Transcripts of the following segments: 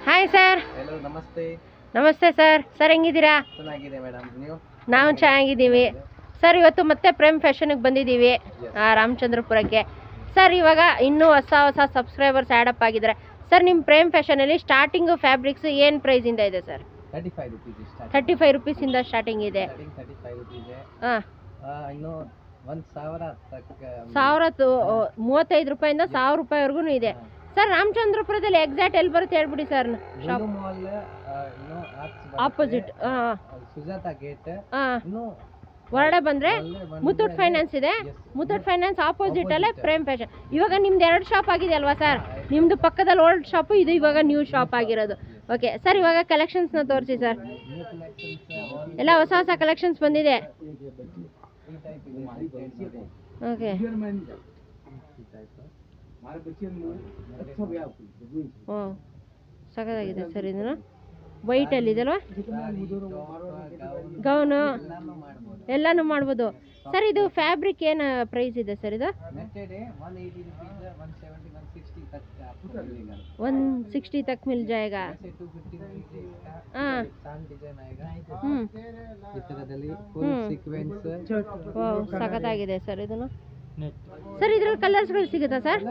Hi sir. Hello, ನಮಸ್ತೆ. ನಮಸ್ತೆ sir. Sir ಹೆಂಗಿದ್ದೀರಾ? ಚೆನ್ನಾಗಿದೆ ಮೇಡಮ್, ನೀವು? ನಾವು ಚೆನ್ನಾಗಿದ್ದೀವಿ ಸರ್. ಇವತ್ತು ಮತ್ತೆ ಪ್ರೇಮ್ ಫ್ಯಾಷನ್ಗೆ ಬಂದಿದ್ದೀವಿ, ರಾಮಚಂದ್ರಪುರಕ್ಕೆ. ಸರ್ ಇವಾಗ ಇನ್ನೂ ಹೊಸ ಸಬ್ಸ್ಕ್ರೈಬರ್ಸ್ ಆ್ಯಡಪ್ ಆಗಿದ್ದಾರೆ. ಸರ್ ನಿಮ್ಮ ಪ್ರೇಮ್ ಫ್ಯಾಷನಲ್ಲಿ ಸ್ಟಾರ್ಟಿಂಗು ಫ್ಯಾಬ್ರಿಕ್ಸ್ ಏನು ಪ್ರೈಸಿಂದ ಇದೆ ಸರ್? 35 ರುಪೀಸಿಂದ ಸ್ಟಾರ್ಟಿಂಗ್ ಇದೆ. ಹಾಂ, ಇನ್ನು 1000 35 ರೂಪಾಯಿಂದ 1000 ರೂಪಾಯಿವರೆಗೂ ಇದೆ. ಸರ್ ರಾಮಚಂದ್ರಪುರದಲ್ಲಿ ಎಕ್ಸಾಕ್ಟ್ ಎಲ್ಲಿ ಬರುತ್ತೆ ಹೇಳ್ಬಿಡಿ sir. Shop opposite Sujata gate. ಹೊರಡೆ ಬಂದರೆ ಮುತ್ತೂಟ್ ಫೈನಾನ್ಸ್ ಇದೆ. ಮುತ್ತೂಟ್ ಫೈನಾನ್ಸ್ ಆಪೋಸಿಟ್ ಅಲ್ಲೇ ಪ್ರೇಮ್ ಫ್ಯಾಷನ್. ಇವಾಗ ನಿಮ್ದು 2 ಶಾಪ್ ಆಗಿದೆ ಅಲ್ವಾ ಸರ್? ನಿಮ್ಮದು ಪಕ್ಕದಲ್ಲಿ ಓಲ್ಡ್ ಶಾಪು, ಇದು ಇವಾಗ ನ್ಯೂ ಶಾಪ್ ಆಗಿರೋದು. ಓಕೆ ಸರ್, ಇವಾಗ ಕಲೆಕ್ಷನ್ಸ್ನ ತೋರಿಸಿ ಸರ್. ಎಲ್ಲ ಹೊಸ ಕಲೆಕ್ಷನ್ಸ್ ಬಂದಿದೆ. ಓಕೆ, ಓ ಸಖತ್ತಾಗಿದೆ ಸರ್. ಇದನ್ನು ವೈಟಲ್ಲಿ ಇದಲ್ವಾ? ಗೌನು ಎಲ್ಲನೂ ಮಾಡ್ಬೋದು ಸರ್. ಇದು ಫ್ಯಾಬ್ರಿಕ್ ಏನು ಪ್ರೈಸ್ ಇದೆ ಸರ್? ಇದು 160 ತಕ್ ಮಿಲ್ ಜಾಯೇಗಾ? ಹಾಂ, ಸಖತ್ತಾಗಿದೆ ಸರ್. ಇದನ್ನು ಸರ್ ಇದ್ರಲ್ಲಿ ಕಲರ್ಸ್ಗಳು ಸಿಗುತ್ತಾ ಸರ್?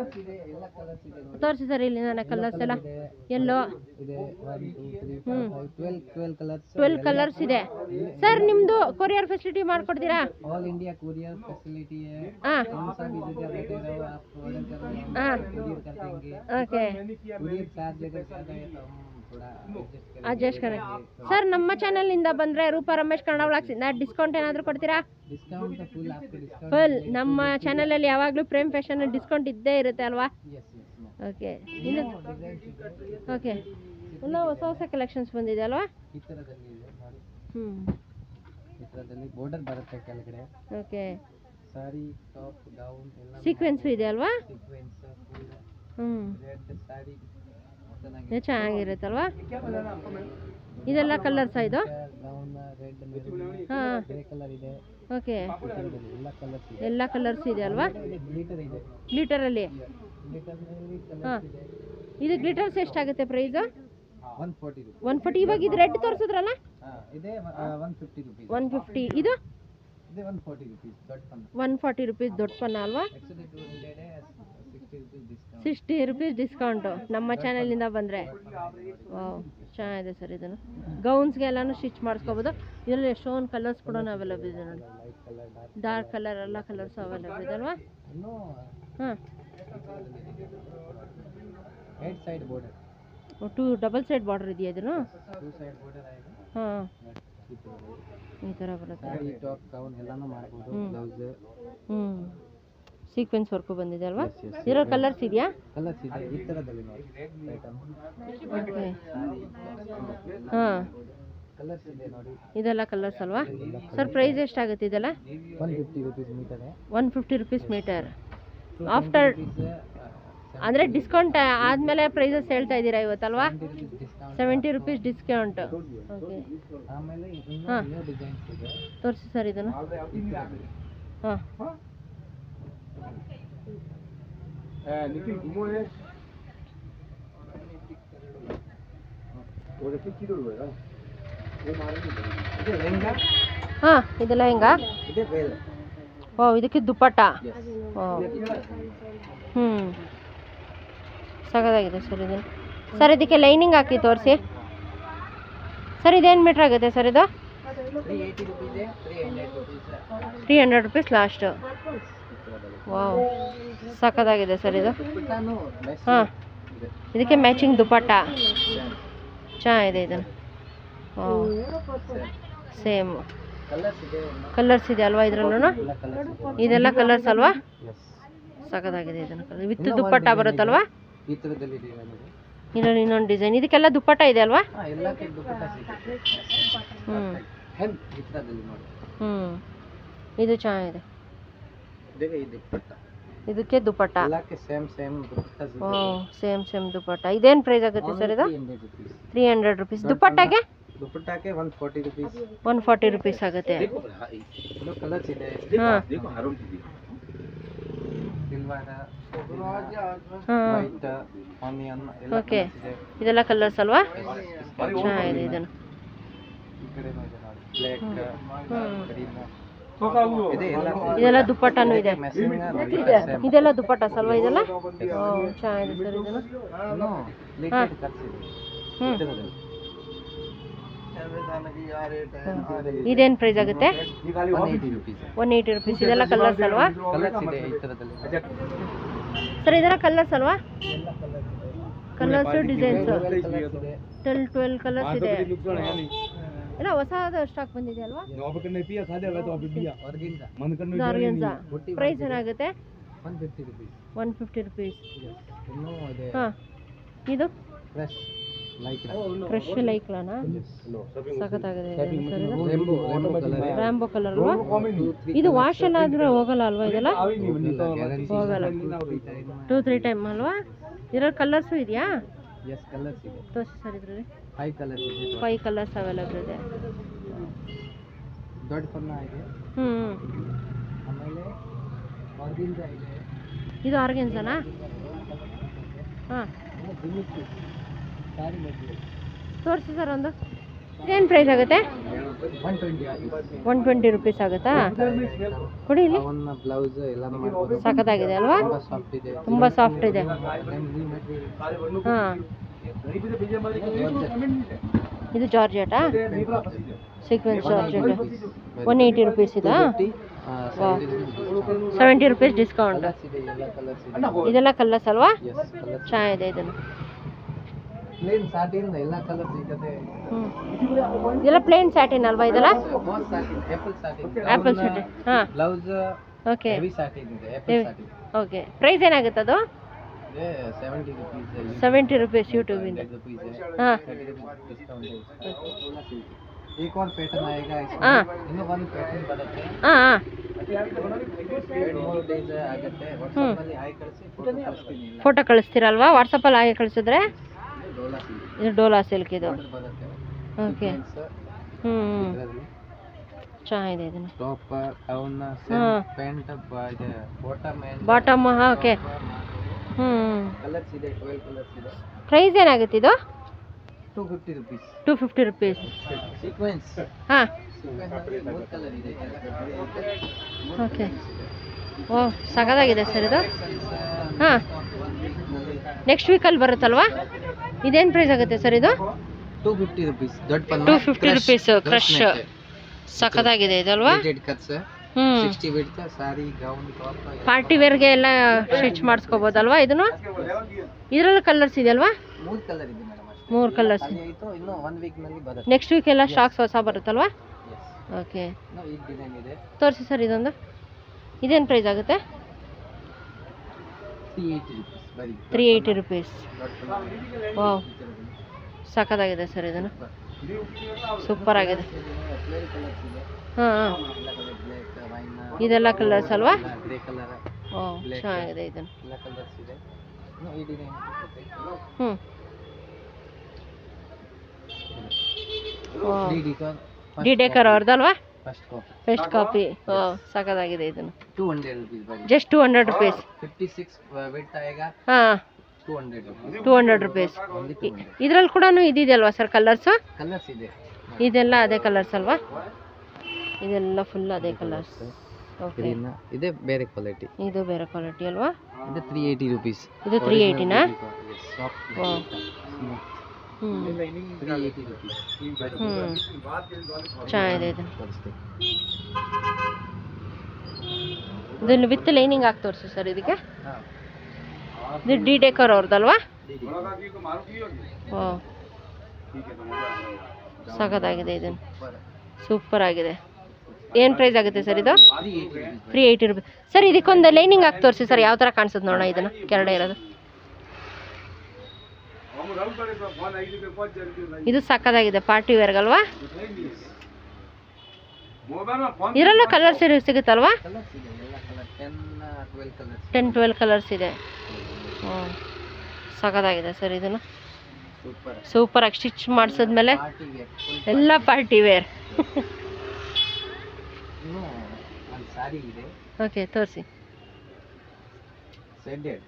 ತೋರಿಸಿ ಸರ್. ಇಲ್ಲಿ ನನ್ನ ಕಲರ್ಸ್ ಎಲ್ಲ ಎಲ್ಲೋ 12 ಕಲರ್ಸ್ ಇದೆ ಸರ್. ನಿಮ್ಮದು ಕೊರಿಯರ್ ಫೆಸಿಲಿಟಿ ಮಾಡ್ಕೊಡ್ತೀರಾ? ಆಲ್ ಇಂಡಿಯಾ ಕೊರಿಯರ್ ಫೆಸಿಲಿಟಿ है। ಹಾಂ, ಹಾಂ, ಓಕೆ. ಅಡ್ಜಸ್ಟ್ ಕರೆ ಸರ್. ನಮ್ಮ ಚಾನಲ್ನಿಂದ ಬಂದರೆ ರೂಪಾ ರಮೇಶ್ ಕನ್ನಡ ವ್ಲಾಗ್ಸಿಂದ ಡಿಸ್ಕೌಂಟ್ ಏನಾದರೂ ಕೊಡ್ತೀರಾ? ಫುಲ್ ನಮ್ಮ ಚಾನಲಲ್ಲಿ ಯಾವಾಗಲೂ ಪ್ರೇಮ್ ಫ್ಯಾಷನಲ್ಲಿ ಡಿಸ್ಕೌಂಟ್ ಇದ್ದೇ ಇರುತ್ತೆ ಅಲ್ವಾ? ಓಕೆ, ಇನ್ನು ಓಕೆ, ಎಲ್ಲ ಹೊಸ ಕಲೆಕ್ಷನ್ಸ್ ಬಂದಿದೆ ಅಲ್ವಾ? ಬಾರ್ಡರ್ ಬರುತ್ತೆ ಕೆಳಗಡೆ. ಓಕೆ, ಸಾರಿ, ಟಾಪ್, ಗೌನ್ ಎಲ್ಲ ಸೀಕ್ವೆನ್ಸ್ ಇದೆ ಅಲ್ವಾ? ಸಾರಿ ಚೆನ್ನಾಗಿರುತ್ತಲ್ವಾ? ಇದೆಲ್ಲ ಕಲರ್ಸ್ ಇದು? ಹಾಂ, ಓಕೆ, ಎಲ್ಲ ಕಲರ್ಸ್ ಇದೆ ಅಲ್ವಾ? ಗ್ಲಿಟರಲ್ಲಿ. ಹಾಂ, ಇದು ಗ್ಲಿಟರ್ಸ್ ಎಷ್ಟಾಗುತ್ತೆ ಪ್ರೈಸು? 140. ಇವಾಗ ಇದು ರೆಡ್ ತೋರಿಸಿದ್ರಲ್ಲ, 150. ಇದು 140 ರುಪೀಸ್ ದೊಡ್ಡ ಪನ್ನ ಅಲ್ವಾ? 60 ರುಪೀಸ್ ಡಿಸ್ಕೌಂಟು ನಮ್ಮ ಚಾನಲಿಂದ ಬಂದರೆ. ವಾವ್, ಚೆನ್ನಾಗಿದೆ ಸರ್. ಇದನ್ನು ಗೌನ್ಸ್ಗೆ ಎಲ್ಲನೂ ಸ್ಟಿಚ್ ಮಾಡಿಸ್ಕೋಬೋದು. ಇದರಲ್ಲಿ ಎಷ್ಟೊಂದು ಕಲರ್ಸ್ ಕೂಡ ಅವೈಲೇಬಲ್ ಇದೆ ನೋಡಿ. ಡಾರ್ಕ್ ಕಲರ್ ಎಲ್ಲ ಕಲರ್ಸ್ ಅವೈಲೇಬಲ್ ಇದೆ ಅಲ್ವಾ? ಹಾಂ, 2 ಡಬಲ್ ಸೈಡ್ ಬಾರ್ಡರ್ ಇದೆಯಾ ಇದನ್ನು? ಹಾಂ, ಈ ಥರ ಬರುತ್ತೆ. ಹ್ಞೂ, ಸೀಕ್ವೆನ್ಸ್ ವರ್ಕು ಬಂದಿದೆ ಅಲ್ವಾ? ಇದರ ಕಲರ್ಸ್ ಇದೆಯಾ? ಓಕೆ, ಹಾಂ, ಇದೆಲ್ಲ ಕಲರ್ಸ್ ಅಲ್ವಾ ಸರ್? ಪ್ರೈಸ್ ಎಷ್ಟಾಗುತ್ತೆ ಇದೆಲ್ಲ? 150 ರುಪೀಸ್ ಮೀಟರ್. ಆಫ್ಟರ್ ಅಂದರೆ ಡಿಸ್ಕೌಂಟ್ ಆದಮೇಲೆ ಪ್ರೈಸಸ್ ಹೇಳ್ತಾ ಇದ್ದೀರಾ ಇವತ್ತಲ್ವಾ? 70 ರುಪೀಸ್ ಡಿಸ್ಕೌಂಟ್. ಓಕೆ, ಹಾಂ, ತೋರಿಸಿ ಸರ್ ಇದನ್ನು. ಹಾಂ, ಹಾಂ, ಇದೆಲ್ಲ ಹೆಂಗಾ? ಓ, ಇದಕ್ಕೆ ದುಪ್ಪಟ್ಟ. ಓ, ಹ್ಞೂ, ಸಖತ್ತಾಗಿದೆ ಸರ್. ಇದನ್ನು ಸರ್ ಇದಕ್ಕೆ ಲೈನಿಂಗ್ ಹಾಕಿ ತೋರಿಸಿ ಸರ್. ಇದೇನು ಮೀಟ್ರ್ ಆಗುತ್ತೆ ಸರ್ ಇದು? 300 ರುಪೀಸ್ ಲಾಸ್ಟು. ವಾವ್, ಸಖತ್ತಾಗಿದೆ ಸರ್ ಇದು. ಹಾಂ, ಇದಕ್ಕೆ ಮ್ಯಾಚಿಂಗ್ ದುಪ್ಪಟ್ಟ ಚೆನ್ನಾಗಿದೆ. ಇದನ್ನು ಸೇಮ್ ಕಲರ್ಸ್ ಇದೆ ಅಲ್ವಾ ಇದರಲ್ಲೂ? ಇದೆಲ್ಲ ಕಲರ್ಸ್ ಅಲ್ವಾ? ಸಖತ್ತಾಗಿದೆ. ಇದನ್ನು ವಿತ್ ದುಪ್ಪಟ್ಟ ಬರುತ್ತಲ್ವಾ? ಇನ್ನೊಂದು ಡಿಸೈನ್. ಇದಕ್ಕೆಲ್ಲ ದುಪ್ಪಟ್ಟ ಇದೆ ಅಲ್ವಾ? ಹ್ಞೂ, ಹ್ಞೂ, ಇದು ಚೆನ್ನಾಗಿದೆ. ಇದಕ್ಕೆ ದುಪ್ಪಟ್ಟ. ಓ, ಸೇಮ್ ದುಪ್ಪಟ್ಟ. ಇದೇನು ಪ್ರೈಸ್ ಆಗುತ್ತೆ ಸರ್ ಇದು? 300 ರುಪೀಸ್. ದುಪ್ಪಟ್ಟಕ್ಕೆ 140 ರುಪೀಸ್ ಆಗುತ್ತೆ. ಹಾಂ, ಸಿಲ್ವರ್, ಹಾಂ ವೈಟ್, ಆನಿಯನ್ ಎಲ್ಲ ಓಕೆ colours ಇದೆ. ಇದೆಲ್ಲ ಕಲರ್ಸ್ ಅಲ್ವಾ ಚೆನ್ನಾಗಿದೆ ಇದನ್ನು ಈ ಕಡೆನೂ ಇದೆ ನೋಡಿ, ಬ್ಲ್ಯಾಕ್, ಗ್ರೀನ್ ಇದೆ ಎಲ್ಲ. ಇದೆಲ್ಲ ದುಪ್ಪಟ್ಟನೂ ಇದೆ ಮ್ಯಾಚಿಂಗ್ ನೋಡಿ ಸೇಮ್. ಇದೆಲ್ಲ ದುಪ್ಪಟ್ಟಾಸ್ ಅಲ್ವಾ ಇದೆಲ್ಲ ಚೆನ್ನಾಗಿದೆ ಸರ್ ಇದನ್ನು ಇನ್ನು ಲೇಟೆಡ್ ಕಟ್ಸ್ ಇದೆ. ಹ್ಞೂ ಇದರಲ್ಲಿ ಇದೇನು ಪ್ರೈಸ್ ಆಗುತ್ತೆ 180 rupees. 180 ರುಪೀಸ್ ಇದೆಲ್ಲ ಕಲರ್ಸ್ ಅಲ್ವಾ ಕಲರ್ಸ್ ಇದೆ ಈ ಥರದಲ್ಲಿ. ಸರ್ ಇದೆಲ್ಲ ಕಲರ್ಸ್ ಅಲ್ವಾ ಕಲರ್ಸು ಡಿಸೈನ್ಸು ಕಲರ್ಸ್ ಇದೆ. 12 ಕಲರ್ಸ್ ಇದೆ ಎಲ್ಲ ಹೊಸದು ಸ್ಟಾಕ್ ಬಂದಿದೆ ಅಲ್ವಾ ಆರ್ಗೆನ್ಸಾ ಪ್ರೈಸ್ ಏನಾಗುತ್ತೆ 150 rupees. 150 ರುಪೀಸ್ ಇನ್ನೂ ಇದೆ ಹಾಂ ಇದು ಫ್ರೆಶ್ ಲೈಕ್ ಫ್ರೆಶ್ ಲೈಕ್ಲಾನಾ ಸಖತ್ತಾಗಿದೆ ರೇಂಬೋ ಕಲರ್ ರ್ಯಾಂಬೋ ಕಲರ್ ಅಲ್ವಾ ಇದು ವಾಶ್ ಎಲ್ಲ ಆದ್ರೆ ಹೋಗಲ್ಲ ಅಲ್ವಾ ಇದೆಲ್ಲ ಹೋಗಲ್ಲ 2-3 ಟೈಮ್ ಅಲ್ವಾ ಇದ್ರಲ್ಲಿ ಕಲರ್ಸು ಇದೆಯಾ ಎಸ್ ಕಲರ್ಸ್ ಇದೆ. ತೋರಿಸಿ ಸರ್ ಇದರಲ್ಲಿ 5 ಕಲರ್ಸ್ ಇದೆ. 5 ಕಲರ್ಸ್ ಅವೈಲೇಬಲ್ ಇದೆ ದೊಡ್ಡ ಪನ್ನ ಇದೆ. ಹ್ಞೂ ಆಮೇಲೆ ಆರ್ಗೆನ್ಸಾ ಇದೆ. ಇದು ಆರ್ಗೆನ್ಸಾನಾ ಹಾಂ ಸಾರಿ ಮೆಟೀರಿಯಲ್ ತೋರಿಸಿ ಸರ್ ಒಂದು ಏನು ಪ್ರೈಸ್ ಆಗುತ್ತೆ 120 120 ರುಪೀಸ್ ಆಗುತ್ತಾ ಕೊಡಿ ಇಲ್ಲಿ ಅವನ್ನ ಬ್ಲೌಸ್ ಎಲ್ಲ ಮಾಡ್ಬೋದು. ಸಖತ್ತಾಗಿದೆ ಅಲ್ವಾ ತುಂಬಾ ಸಾಫ್ಟ್ ಇದೆ. ತುಂಬ ಸಾಫ್ಟ್ ಇದೆ ಮೆಟೀರಿಯಲ್ ಹಾಂ ಇದು ಜಾರ್ಜೆಟಾ ಸೀಕ್ವೆನ್ಸ್ ಜಾರ್ಜೆಟ್ 180 ರುಪೀಸ್ ಇದಾ 70 ರುಪೀಸ್ ಡಿಸ್ಕೌಂಟ್ ಇದೆಲ್ಲ ಕಲರ್ಸ್ ಅಲ್ವಾ ಚೆನ್ನಾಗಿದೆ ಇದನ್ನು ಪ್ಲೇನ್ ಸಾಟಿನ್ ಎಲ್ಲ ಕಲರ್ ಸಿಗುತ್ತೆ. ಇದೆಲ್ಲ ಪ್ಲೇನ್ ಸ್ಯಾಟಿನ್ ಅಲ್ವಾ ಇದೆಲ್ಲ most satin, apple satin, apple satin ಹಾಂ ಬ್ಲೌಸ್ ಓಕೆ ಹೆವಿ ಸಾಟಿನ್ ಇದೆ. ಆಪಲ್ ಸಾಟಿನ್ ಓಕೆ ಪ್ರೈಸ್ ಏನಾಗುತ್ತೆ ಅದು ಇದೆ 70 rupees. 70 ರುಪೀಸ್ ಯೂಟ್ಯೂಬಿಂದ 100 rupees है. ಹಾಂ 30 rupees डिस्काउंट है. एक और पैटर्न आएगा इसमें. ಹಾಂ ಇನ್ನೂ ಒಂದು ಪ್ಯಾಟರ್ನ್ ಬರುತ್ತೆ. ಹಾಂ ಹಾಂ 2 ಡೇಸ್ ಆಗುತ್ತೆ. ವಾಟ್ಸ್ಆಪ್ ಅಲ್ಲಿ ಹಾಯ್ ಕಳಿಸಿ ಫೋಟೋ ಕಳಿಸ್ತೀನಿ. ಇಲ್ಲ ಫೋಟೋ ಕಳಿಸ್ತೀರಲ್ವಾ ವಾಟ್ಸಪ್ಪಲ್ಲಿ ಹಾಗೆ ಕಳಿಸಿದ್ರೆ ಡೋಲಾ ಸಿಲ್ಕ್ ಇದು ಡೋಲಾ ಸಿಲ್ಕ್ ಇದು ಬರುತ್ತೆ. ಓಕೆ ಹ್ಞೂ ಇದರಲ್ಲಿ ಚೆನ್ನಾಗಿದೆ ಇದನ್ನು ಟಾಪ್ ಡೌನ್ ಹಾಂ ಪ್ಯಾಂಟ್ ಇದೆ ಬಾಟಮ್ ಅಂಡ್ ಬಾಟಮ್ ಓಕೆ ಹ್ಞೂ ಕಲರ್ಸ್ ಇದೆ. 12 ಕಲರ್ಸ್ ಇದೆ. ಪ್ರೈಸ್ ಏನಾಗುತ್ತೆ ಇದು 250 rupees. 250 ರುಪೀಸ್ ಸೀಕ್ವೆನ್ಸ್ ಹಾಂ ಮೂರು ಕಲರ್ ಇದೆ. ಓಕೆ ಓ ಸಖತ್ತಾಗಿದೆ ಸರ್ ಇದು ಹಾಂ ನೆಕ್ಸ್ಟ್ ವೀಕಲ್ಲಿ ಬರುತ್ತಲ್ವಾ ಇದೇನು ಪ್ರೈಸ್ ಆಗುತ್ತೆ ಸರ್ ಇದು 250 rupees. ದೊಡ್ಡ ಪನ್ನ 250 ರುಪೀಸ್ ಕ್ರಶ್ ಸಖತ್ತಾಗಿದೆ ಇದಲ್ವಾ ಕಟ್ಸ್ ಹ್ಞೂ 60 ವಿಡ್ತ್ ಸಾರಿ ಗೌನ್ ಟಾಪ್ ಪಾರ್ಟಿ ವೇರ್ಗೆ ಎಲ್ಲ ಸ್ಟಿಚ್ ಮಾಡಿಸ್ಕೋಬೋದಲ್ವಾ ಇದನ್ನು ಇದರಲ್ಲಿ ಕಲರ್ಸ್ ಇದೆಯಲ್ವಾ 3 ಕಲರ್ ಇದೆ ಮೇಡಮ್ ಅಷ್ಟೇ. 3 ಕಲರ್ಸ್ ಆಯಿತು. ಇನ್ನು 1 ವೀಕ್ ನಲ್ಲಿ ಬರುತ್ತೆ. ನೆಕ್ಸ್ಟ್ ವೀಕ್ ಎಲ್ಲ ಸ್ಟಾಕ್ಸ್ ಹೊಸ ಬರುತ್ತಲ್ವಾ Yes. ಓಕೆ ಇನ್ನು ಈ ಡಿಸೈನ್ ಇದೆ. ತೋರಿಸಿ ಸರ್ ಇದೊಂದು ಇದೇನು ಪ್ರೈಸ್ ಆಗುತ್ತೆ 380 rupees ಬರೀ 380 ರುಪೀಸ್ ದೊಡ್ಡ ಪನ್ನ. ವಾವ್ ಸಖತ್ತಾಗಿದೆ ಸರ್ ಇದನ್ನು ಸೂಪರ್ ಆಗಿದೆ 12 ಕಲರ್ಸ್ ಇದೆ. ಹಾಂ ಹಾಂ ಎಲ್ಲ ಕಲರ್ ಬ್ಲ್ಯಾಕ್ ವೈನ್ ಇದೆಲ್ಲ ಕಲರ್ಸ್ ಅಲ್ವಾ ಗ್ರೇ ಕಲರ್ ಓ ಚೆನ್ನಾಗಿದೆ ಇದನ್ನು ಎಲ್ಲ ಕಲರ್ಸ್ ಇದೆ. ಇನ್ನು ಈ ಡಿಸೈನ್ ಹ್ಞೂ ಓ ಡಿ ಡೆಕರ್ ಅವ್ರದ್ದಲ್ವಾ ಫಸ್ಟ್ ಕಾಪಿ ಫಸ್ಟ್ ಕಾಪಿ ಓ ಸಖತ್ತಾಗಿದೆ ಇದನ್ನು 200 rupees ಬರೀ. ಜಸ್ಟ್ 200 ರುಪೀಸ್ 56 ವಿಡ್ತ್ ಆएगा ಹಾಂ 200 rupees. 200 rupees Only 200. ಇದ್ರಲ್ಲಿ ಕೂಡ ಇದಿದೆಯಲ್ವಾ ಸರ್ ಕಲರ್ಸು ಕಲರ್ಸ್ ಇದೆ. ಇದೆಲ್ಲ ಅದೇ ಕಲರ್ಸ್ ಅಲ್ವಾ ಇದೆಲ್ಲ ಫುಲ್ ಅದೇ ಕಲರ್ಸ್ ಓಕೆ ಗ್ರೀನ್ ಇದೆ ಬೇರೆ ಕ್ವಾಲಿಟಿ. ಇದು ಬೇರೆ ಕ್ವಾಲಿಟಿ ಅಲ್ವಾ ಇದು 380 rupees. ಇದು 380ನಾ ಸಾಫ್ಟ್ ಓ ಹ್ಞೂ 380 rupees. ಹ್ಞೂ ಚೆನ್ನಾಗಿದೆ ಇದು ಇದನ್ನು ವಿತ್ ಲೈನಿಂಗ್ ಹಾಕಿ ತೋರಿಸಿ ಸರ್ ಇದಕ್ಕೆ ಇದು ಡಿ ಡೆಕರ್ ಅವ್ರದ್ದಲ್ವಾ ಓ ಸಖತ್ತಾಗಿದೆ ಇದನ್ನು ಸೂಪರ್ ಆಗಿದೆ ಏನು ಪ್ರೈಸ್ ಆಗುತ್ತೆ ಸರ್ ಇದು 380 ರುಪೀಸ್ ಸರ್ ಇದಕ್ಕೊಂದು ಲೈನಿಂಗ್ ಹಾಕಿ ತೋರಿಸಿ ಸರ್ ಯಾವ ಥರ ಕಾಣಿಸುತ್ತೆ ನೋಡೋಣ ಇದನ್ನು ಕೆಳಗಡೆ ಇರೋದು ಇದು ಸಖತ್ತಾಗಿದೆ ಪಾರ್ಟಿ ವೇರ್ಗಲ್ವಾ ಇದರಲ್ಲೂ ಕಲರ್ಸ್ ಸಿಗುತ್ತಲ್ವಾ 10-12 ಕಲರ್ಸ್ ಇದೆ ಹ್ಞೂ ಸಖತ್ತಾಗಿದೆ ಸರ್ ಇದನ್ನು ಸೂಪರಾಗಿ ಸ್ಟಿಚ್ ಮಾಡಿಸಿದ್ಮೇಲೆ ಎಲ್ಲ ಪಾರ್ಟಿ ವೇರ್ ಸಾರಿ ಇದೆ. ಓಕೆ ತೋರಿಸಿ ಶೇಡೆಡ್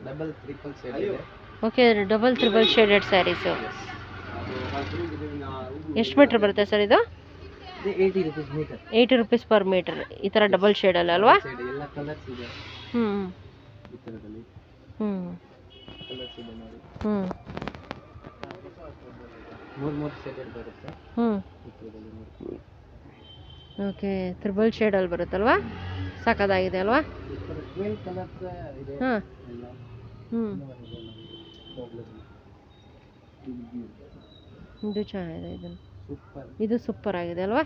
ಡಬಲ್ ಟ್ರಿಪಲ್ ಶೇಡ್ ಇದೆ. Okay, double triple shaded saris. ಎಷ್ಟು ಮೀಟ್ರ್ ಬರುತ್ತೆ ಸರ್ ಇದು? 80 rupees metre. 80 rupees per metre. ಈ ಥರ ಡಬಲ್ ಶೇಡಲ್ಲಿ ಅಲ್ವಾ? ಎಲ್ಲ ಕಲರ್ಸ್ ಇದೆ. ಹ್ಞೂ ಈ ಥರದಲ್ಲಿ ಹ್ಞೂ ಕಲರ್ಸ್ ಇದೆ ನೋಡಿ. ಹ್ಞೂ ಮೂರು ಶೇಡೆಡ್ ಬರುತ್ತೆ. ಹ್ಞೂ ಈ ಥರದಲ್ಲಿ ನೋಡಿ. ಓಕೆ, ತ್ರಿಬಲ್ ಶೇಡಲ್ಲಿ ಬರುತ್ತಲ್ವಾ? ಸಾಕಾಗಿದೆ ಅಲ್ವಾ? ಈ ಥರ 12 ಕಲರ್ಸ್ ಇದೆ. ಹಾಂ ಎಲ್ಲ ಹ್ಞೂ ಇದು ಚೆನ್ನಾಗಿದೆ. ಇದನ್ನು ಸೂಪರ್. ಇದು ಸೂಪರ್ ಆಗಿದೆ ಅಲ್ವಾ?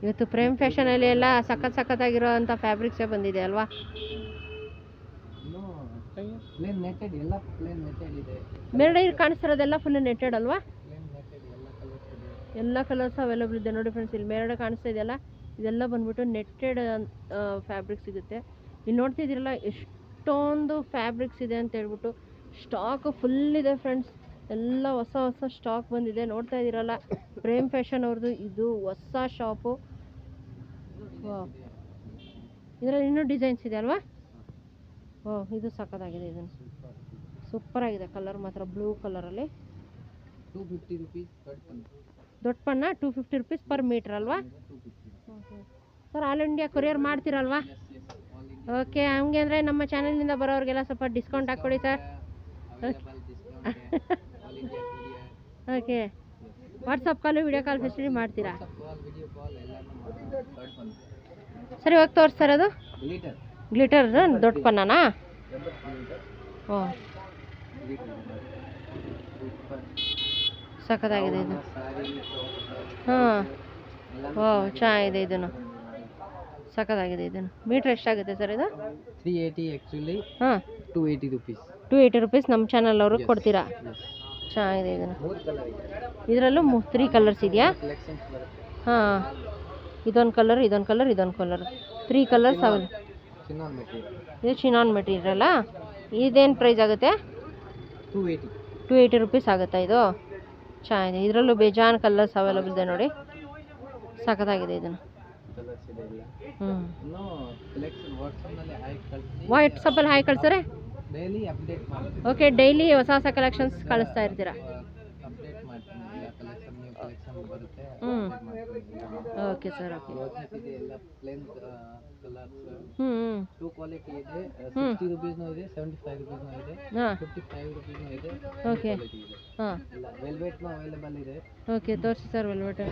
ಇವತ್ತು ಪ್ರೇಮ್ ಫ್ಯಾಷನಲ್ಲಿ ಎಲ್ಲ ಸಖತ್ತಾಗಿರೋ ಅಂಥ ಫ್ಯಾಬ್ರಿಕ್ಸೇ ಬಂದಿದೆ ಅಲ್ವಾ? ಪ್ಲೇನ್ ನೆಟೆಡ್, ಎಲ್ಲ ಪ್ಲೇನ್ ನೆಟೆಡ್ ಇದೆ. ಮೇಲ್ಗಡೆ ಕಾಣಿಸ್ತಿರೋದೆಲ್ಲ ಫುಲ್ ನೆಟೆಡ್ ಅಲ್ವಾ? ಪ್ಲೇನ್ ನೆಟೆಡ್ ಎಲ್ಲ ಕಲರ್ಸ್ ಇದೆ. ಎಲ್ಲ ಕಲರ್ಸ್ ಅವೈಲೇಬಲ್ ಇದೆ ನೋಡಿ ಫ್ರೆಂಡ್ಸ್. ಇಲ್ಲಿ ಮೇಲ್ಗಡೆ ಕಾಣಿಸ್ತಾ ಇದೆಯಲ್ಲ, ಇದೆಲ್ಲ ಬಂದ್ಬಿಟ್ಟು ನೆಟ್ಟೆಡ್ ಫ್ಯಾಬ್ರಿಕ್ ಸಿಗುತ್ತೆ. ಇಲ್ಲಿ ನೋಡ್ತಿದ್ದೀರಲ್ಲ ಎಷ್ಟೊಂದು ಫ್ಯಾಬ್ರಿಕ್ಸ್ ಇದೆ ಅಂತ ಹೇಳ್ಬಿಟ್ಟು. ಸ್ಟಾಕ್ ಫುಲ್ ಇದೆ ಫ್ರೆಂಡ್ಸ್. ಎಲ್ಲ ಹೊಸ ಸ್ಟಾಕ್ ಬಂದಿದೆ. ನೋಡ್ತಾ ಇದ್ದೀರಲ್ಲ, ಪ್ರೇಮ್ ಫ್ಯಾಷನ್ ಅವ್ರದ್ದು ಇದು ಹೊಸ ಶಾಪು. ಇದರಲ್ಲಿ ಇನ್ನೂ ಡಿಸೈನ್ಸ್ ಇದೆ ಅಲ್ವಾ? ಓಹ್, ಇದು ಸಖತ್ತಾಗಿದೆ. ಇದನ್ನು ಸೂಪರ್ ಆಗಿದೆ. ಕಲರ್ ಮಾತ್ರ ಬ್ಲೂ ಕಲರಲ್ಲಿ. 250 rupees ದೊಡ್ಡ ಪಣ್ಣ 250 rupees ಪರ್ ಮೀಟರ್ ಅಲ್ವಾ? ಸರ್, ಆಲ್ ಇಂಡಿಯಾ ಕೊರಿಯರ್ ಮಾಡ್ತೀರಲ್ವಾ? ಓಕೆ, ಹಂಗೆ ಅಂದರೆ ನಮ್ಮ ಚಾನಲ್ನಿಂದ ಬರೋರಿಗೆಲ್ಲ ಸ್ವಲ್ಪ ಡಿಸ್ಕೌಂಟ್ ಹಾಕ್ಕೊಡಿ sir. Okay, WhatsApp call, video call facility ಮಾಡ್ತೀರಾ? ಸರಿ, ಇವಾಗ ತೋರಿಸ್ತಾ ಇರೋದು ಗ್ಲಿಟರ್ ದೊಡ್ಡ ಪನ್ನನಾ? ಓ, ಸಖತ್ತಾಗಿದೆ ಇದು. ಹಾಂ, ಓ ಚೆನ್ನಾಗಿದೆ. ಇದನ್ನು ಸಖತ್ತಾಗಿದೆ. ಇದನ್ನು ಮೀಟ್ರ್ ಎಷ್ಟಾಗುತ್ತೆ ಸರ್ ಇದು? 380 ಆ್ಯಕ್ಚುಲಿ. ಹಾಂ, 280 rupees. 280 rupees ನಮ್ಮ ಚಾನಲ್ ಅವ್ರಿಗೆ ಕೊಡ್ತೀರಾ? ಚೆನ್ನಾಗಿದೆ. ಇದನ್ನು ಇದರಲ್ಲೂ 3 ಕಲರ್ಸ್ ಇದೆಯಾ? ಹಾಂ, ಇದೊಂದು ಕಲರ್, ಇದೊಂದು ಕಲರ್, ಇದೊಂದು ಕಲರ್, 3 ಕಲರ್ಸ್ ಅವೈಲ್. ಇದು ಚಿನಾನ್ ಮೆಟೀರಿಯಲ್ಲ. ಇದೇನು ಪ್ರೈಸ್ ಆಗುತ್ತೆ? 280 rupees ಆಗುತ್ತಾ ಇದು? ಚೆನ್ನಾಗಿದೆ. ಇದರಲ್ಲೂ ಬೇಜಾನ್ ಕಲರ್ಸ್ ಅವೈಲೇಬಲ್ ಇದೆ ನೋಡಿ. ಸಖತ್ತಾಗಿದೆ. ಇದನ್ನು ವಾಟ್ಸಪ್ಪಲ್ಲಿ ಹಾಯ್ ಕಳ್ಸರೆ. ಓಕೆ, ಡೈಲಿ ಹೊಸ ಕಲೆಕ್ಷನ್ಸ್ ಕಳಿಸ್ತಾ ಇರ್ತೀರಾ? Okay sir. Okay. Two quality ಇದೆ. 60 rupees ಇದೆ, 75 rupees ಇದೆ, 55 rupees ಇದೆ. ಓಕೆ. ಹಾಂ, ವೆಲ್ವೆಟ್ ಅವೈಲೇಬಲ್ ಇದೆ. ಓಕೆ, ತೋರಿಸಿ ಸರ್ ವೆಲ್ವೆಟ್.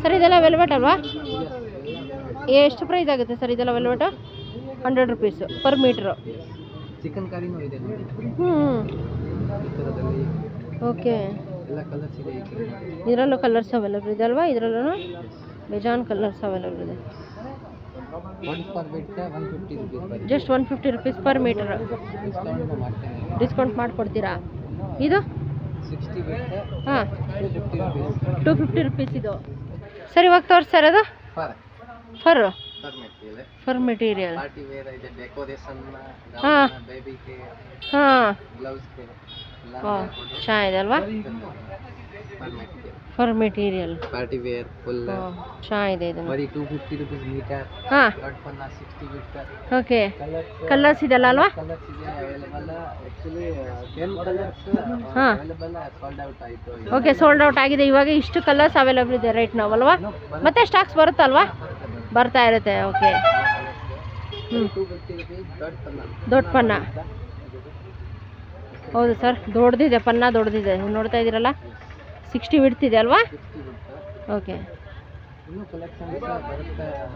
ಸರ್, ಇದೆಲ್ಲ ವೆಲ್ವೆಟ್ ಅಲ್ವಾ? ಎಷ್ಟು ಪ್ರೈಸ್ ಆಗುತ್ತೆ ಸರ್ ಇದೆಲ್ಲ ವೆಲ್ವೆಟ್? 100 rupees per metre. ಚಿಕನ್ ಕರಿನೂ ಇದೆ ನೋಡಿ. ಓಕೆ, ಎಲ್ಲ ಕಲರ್ಸ್ ಇದೆ. ಇದರಲ್ಲೂ ಕಲರ್ಸ್ ಅವೈಲೇಬಲ್ ಇದೆ ಅಲ್ವಾ? ಇದರಲ್ಲೂ ಬೇಜಾನ್ ಕಲರ್ಸ್ ಅವೈಲೇಬಲ್ ಇದೆ. Just 150 rupees per metre. Discount ಮಾಡಿಕೊಡ್ತೀರಾ? ಇದು 60 ಬಿಟ್ಟು ಹಾಂ 250 rupees. 250 rupees ಇದು. ಸರಿ, ಇವಾಗ ತೋರಿಸ್ತಾ ಇರೋದು ಫರ್ ಮೆಟೀರಿಯಲ್. ಪಾರ್ಟಿ ವೇರ್ ಇದೆ, ಡೆಕೋರೇಷನ್, ಹಾಂ ಬೇಬಿಗೆ, ಹಾಂ, ಬ್ಲೌಸ್ಗೆ ಹಾಂ, ಚೆನ್ನಾಗಿದೆ ಅಲ್ವಾ? Fur material party wear full ಚೆನ್ನಾಗಿದೆ. ಇದನ್ನು ಬರೀ 250 rupees ಮೀಟರ್. ಹಾಂ, ದೊಡ್ಡ ಪನ್ನ 60 ಬಿಟ್ಟು. ಓಕೆ, ಕಲರ್ಸ್ ಇದೆಲ್ಲ ಅಲ್ವಾ? ಕಲರ್ಸ್ ಇದೆ ಅವೈಲೇಬಲ್. ಆ್ಯಕ್ಚುಲಿ 10 ಕಲರ್ಸ್ ಹಾಂ ಅವೈಲೇಬಲ್. ಸೋಲ್ಡ್ ಔಟ್ ಆಯಿತು. ಓಕೆ, ಸೋಲ್ಡ್ ಔಟ್ ಆಗಿದೆ. ಇವಾಗ ಇಷ್ಟು ಕಲರ್ಸ್ ಅವೈಲೇಬಲ್ ಇದೆ ರೈಟ್ ನಾವು ಅಲ್ವಾ? ಮತ್ತೆ ಸ್ಟಾಕ್ಸ್ ಬರುತ್ತಲ್ವಾ? ಬರ್ತಾ ಇರುತ್ತೆ. ಓಕೆ. 250 rupees ದೊಡ್ಡ ಪನ್ನ. ಹೌದು ಸರ್, ದೊಡ್ಡದಿದೆ ಪನ್ನ, ದೊಡ್ಡದಿದೆ. ನೋಡ್ತಾ ಇದ್ದೀರಲ್ಲ, 60 ಬಿಡ್ತಿದೆ ಅಲ್ವಾ? ಓಕೆ.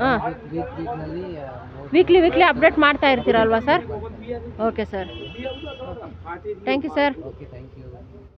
ಹಾಂ, ವೀಕ್ಲಿ ಅಪ್ಡೇಟ್ ಮಾಡ್ತಾ ಇರ್ತೀರಲ್ವಾ sir? Okay sir, thank you sir. Okay, thank you.